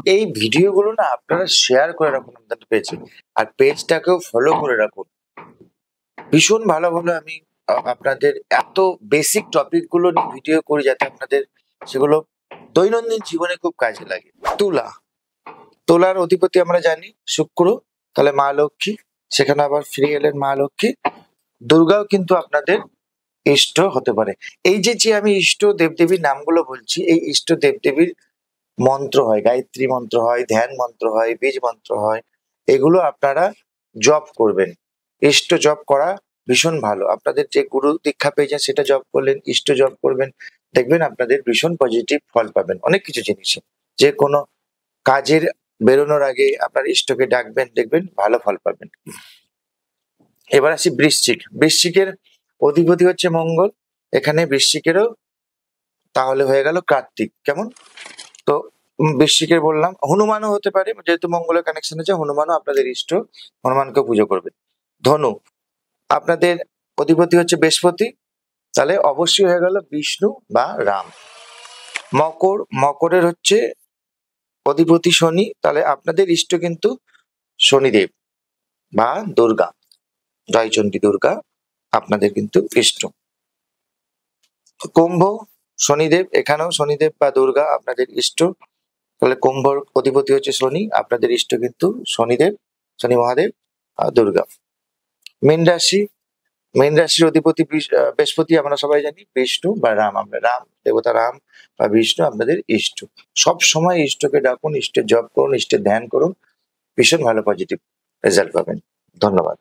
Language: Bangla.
এই ভিডিওগুলো না আপনারা শেয়ার করে রাখুন আপনাদের পেজে। আর পেজটাকেও ফলো করে রাখুন। ভীষণ ভালো, ভালো আমি আপনাদের এত বেসিক টপিক গুলো নিয়ে ভিডিও করি যাতে আপনাদের সেগুলো দৈনন্দিন জীবনে খুব কাজে লাগে। তুলা, তুলার অধিপতি আমরা জানি শুক্র, তাহলে মা লক্ষ্মী, সেখানে আবার ফিরে এলেন মা লক্ষ্মী। দুর্গাও কিন্তু আপনাদের ইষ্ট হতে পারে। এই যে আমি ইষ্ট দেবদেবীর নামগুলো বলছি, এই ইষ্ট দেবদেবীর মন্ত্র হয়, গায়ত্রী মন্ত্র হয়, ধ্যান মন্ত্র হয়, বীজ মন্ত্র হয়, এগুলো আপনারা জপ করবেন। ইষ্ট জপ করা ভীষণ ভালো। আপনাদের যে গুরু দীক্ষা পেয়েছেন সেটা জপ করলেন, ইষ্ট জপ করবেন, দেখবেন আপনাদের ভীষণ পজিটিভ ফল পাবেন অনেক কিছু জিনিসে। যে কোনো কাজের বেরোনোর আগে আপনার ইষ্টকে ডাকবেন, দেখবেন ভালো ফল পাবেন। এবার আসি বৃশ্চিক। বৃশ্চিকের অধিপতি হচ্ছে মঙ্গল। এখানে বৃশ্চিকেরও তাহলে হয়ে গেল কার্তিক। কেমন? তো বৃশ্চিকের বললাম, হনুমানও হতে পারে, যেহেতু মঙ্গলের কানেকশন আছে, হনুমানও আপনাদের ইষ্ট, হনুমানকে পুজো করবেন। ধনু, আপনাদের অধিপতি হচ্ছে বৃহস্পতি, তাহলে অবশ্যই হয়ে গেল বিষ্ণু বা রাম। মকর, মকরের হচ্ছে অধিপতি শনি, তাহলে আপনাদের ইষ্ট কিন্তু শনিদেব বা দুর্গা, জয়চণ্ডী দুর্গা আপনাদের কিন্তু ইষ্ট। কুম্ভ, শনিদেব, এখানেও শনিদেব বা দুর্গা আপনাদের ইষ্ট, তাহলে কুম্ভর অধিপতি হচ্ছে শনি, আপনাদের ইষ্ট কিন্তু শনিদেব, শনি মহাদেব আর দুর্গা। মীন রাশি, মীন রাশির অধিপতি বৃহস্পতি, আমরা সবাই জানি, বিষ্ণু বা রাম, আমরা রাম দেবতা, রাম বা বিষ্ণু আপনাদের ইষ্ট। সব সময় ইষ্টকে ডাকুন, ইষ্টের জপ করুন, ইষ্টের ধ্যান করুন, ভীষণ ভালো পজিটিভ রেজাল্ট পাবেন। ধন্যবাদ।